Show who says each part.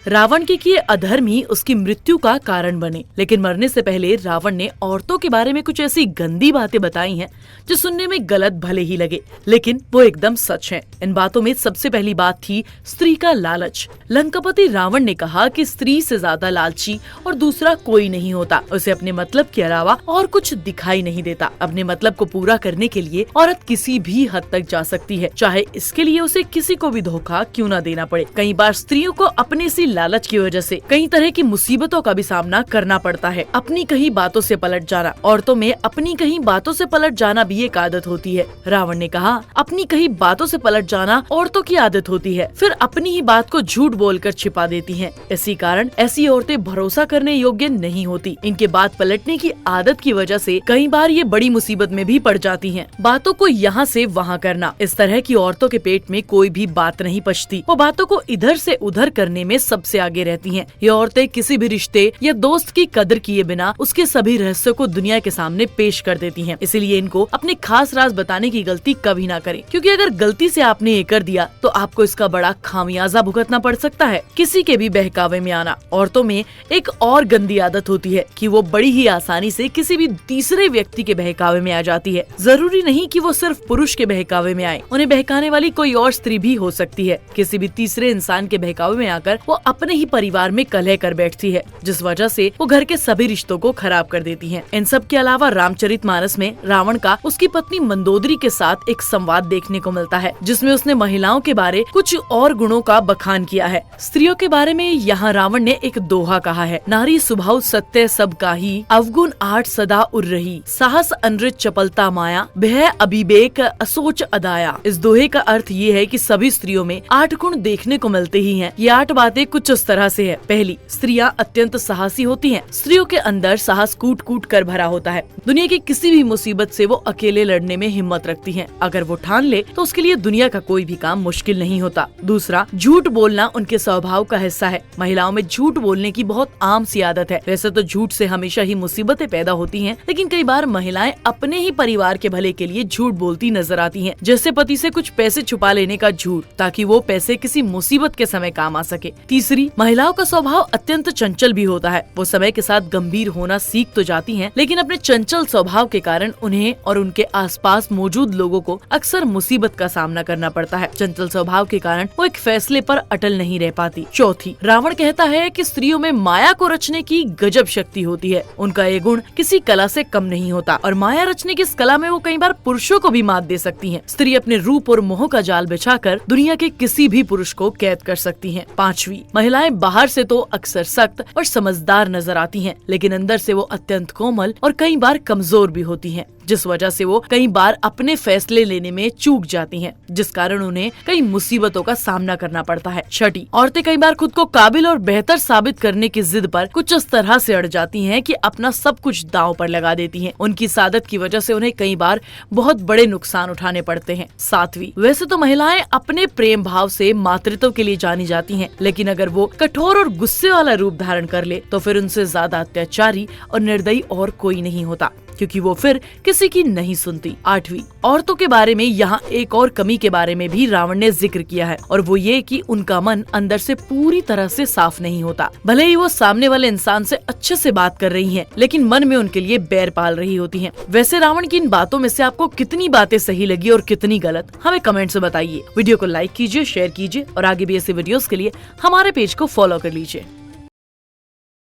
Speaker 1: रावण के किए अधर्म ही उसकी मृत्यु का कारण बने। लेकिन मरने से पहले रावण ने औरतों के बारे में कुछ ऐसी गंदी बातें बताई हैं जो सुनने में गलत भले ही लगे, लेकिन वो एकदम सच है। इन बातों में सबसे पहली बात थी स्त्री का लालच। लंकापति रावण ने कहा कि स्त्री से ज्यादा लालची और दूसरा कोई नहीं होता। उसे अपने मतलब के अलावा और कुछ दिखाई नहीं देता। अपने मतलब को पूरा करने के लिए औरत किसी भी हद तक जा सकती है, चाहे इसके लिए उसे किसी को भी धोखा क्यों न देना पड़े। कई बार स्त्रियों को अपने सी लालच की वजह से कई तरह की मुसीबतों का भी सामना करना पड़ता है। अपनी कही बातों से पलट जाना, औरतों में अपनी कही बातों से पलट जाना भी एक आदत होती है। रावण ने कहा अपनी कही बातों से पलट जाना औरतों की आदत होती है, फिर अपनी ही बात को झूठ बोलकर छिपा देती हैं। इसी कारण ऐसी औरतें भरोसा करने योग्य नहीं होती। इनके बात पलटने की आदत की वजह से कई बार ये बड़ी मुसीबत में भी पड़ जाती हैं। बातों को यहाँ से वहाँ करना, इस तरह की औरतों के पेट में कोई भी बात नहीं पचती। वो बातों को इधर से उधर करने में सबसे आगे रहती हैं। ये औरतें किसी भी रिश्ते या दोस्त की कदर किए बिना उसके सभी रहस्यों को दुनिया के सामने पेश कर देती हैं। इसीलिए इनको अपने खास राज बताने की गलती कभी ना करें, क्योंकि अगर गलती से आपने ये कर दिया तो आपको इसका बड़ा खामियाजा भुगतना पड़ सकता है। किसी के भी बहकावे में आना। औरतों में एक और गंदी आदत होती है कि वो बड़ी ही आसानी से किसी भी तीसरे व्यक्ति के बहकावे में आ जाती है। जरूरी नहीं कि वो सिर्फ पुरुष के बहकावे में आए, उन्हें बहकाने वाली कोई और स्त्री भी हो सकती है। किसी भी तीसरे इंसान के बहकावे में आकर वो अपने ही परिवार में कलह कर बैठती है, जिस वजह से वो घर के सभी रिश्तों को खराब कर देती है। इन सब के अलावा रामचरितमानस में रावण का उसकी पत्नी मंदोदरी के साथ एक संवाद देखने को मिलता है, जिसमें उसने महिलाओं के बारे कुछ और गुणों का बखान किया है। स्त्रियों के बारे में यहाँ रावण ने एक दोहा कहा है, नारी स्वभाव सत्य सब काही, अवगुण आठ सदा उर रही, साहस अनृत चपलता माया, भय अभिवेक असोच अदाया। इस दोहे का अर्थ ये है कि सभी स्त्रियों में 8 गुण देखने को मिलते ही हैं। ये 8 बातें कुछ इस तरह से है। पहली, स्त्रियां अत्यंत साहसी होती हैं। स्त्रियों के अंदर साहस कूट कूट कर भरा होता है। दुनिया की किसी भी मुसीबत से वो अकेले लड़ने में हिम्मत रखती हैं। अगर वो ठान ले तो उसके लिए दुनिया का कोई भी काम मुश्किल नहीं होता। दूसरा, झूठ बोलना उनके स्वभाव का हिस्सा है। महिलाओं में झूठ बोलने की बहुत आम सी आदत है। वैसे तो झूठ से हमेशा ही मुसीबतें पैदा होती हैं, लेकिन कई बार महिलाएं अपने ही परिवार के भले के लिए झूठ बोलती नजर आती हैं। जैसे पति से कुछ पैसे छुपा लेने का झूठ, ताकि वो पैसे किसी मुसीबत के समय काम आ सके। तीसरी, महिलाओं का स्वभाव अत्यंत चंचल भी होता है। वो समय के साथ गंभीर होना सीख तो जाती हैं, लेकिन अपने चंचल स्वभाव के कारण उन्हें और उनके आसपास मौजूद लोगों को अक्सर मुसीबत का सामना करना पड़ता है। चंचल स्वभाव के कारण वो एक फैसले पर अटल नहीं रह पाती। चौथी, रावण कहता है कि स्त्रियों में माया को रचने की गजब शक्ति होती है। उनका ये गुण किसी कला से कम नहीं होता और माया रचने की इस कला में वो कई बार पुरुषों को भी मात दे सकती हैं। स्त्री अपने रूप और मोह का जाल बिछाकर दुनिया के किसी भी पुरुष को कैद कर सकती हैं। पांचवी, महिलाएं बाहर से तो अक्सर सख्त और समझदार नजर आती हैं, लेकिन अंदर से वो अत्यंत कोमल और कई बार कमजोर भी होती हैं, जिस वजह से वो कई बार अपने फैसले लेने में चूक जाती हैं, जिस कारण उन्हें कई मुसीबतों का सामना करना पड़ता है। छठी, औरतें कई बार खुद को काबिल और बेहतर साबित करने की जिद पर कुछ इस तरह से अड़ जाती हैं कि अपना सब कुछ दांव पर लगा देती हैं। उनकी इस आदत की वजह से उन्हें कई बार बहुत बड़े नुकसान उठाने पड़ते हैं। सातवीं, वैसे तो महिलाएं अपने प्रेम भाव से मातृत्व के लिए जानी जाती हैं, लेकिन अगर वो कठोर और गुस्से वाला रूप धारण कर ले तो फिर उनसे ज्यादा अत्याचारी और निर्दयी और कोई नहीं होता, क्योंकि वो फिर किसी की नहीं सुनती। आठवीं, औरतों के बारे में यहाँ एक और कमी के बारे में भी रावण ने जिक्र किया है, और वो ये कि उनका मन अंदर से पूरी तरह से साफ नहीं होता। भले ही वो सामने वाले इंसान से अच्छे से बात कर रही हैं, लेकिन मन में उनके लिए बैर पाल रही होती हैं। वैसे रावण की इन बातों में से आपको कितनी बातें सही लगी और कितनी गलत, हमें कमेंट से बताइए। वीडियो को लाइक कीजिए, शेयर कीजिए और आगे भी ऐसे वीडियोस के लिए हमारे पेज को फॉलो कर लीजिए।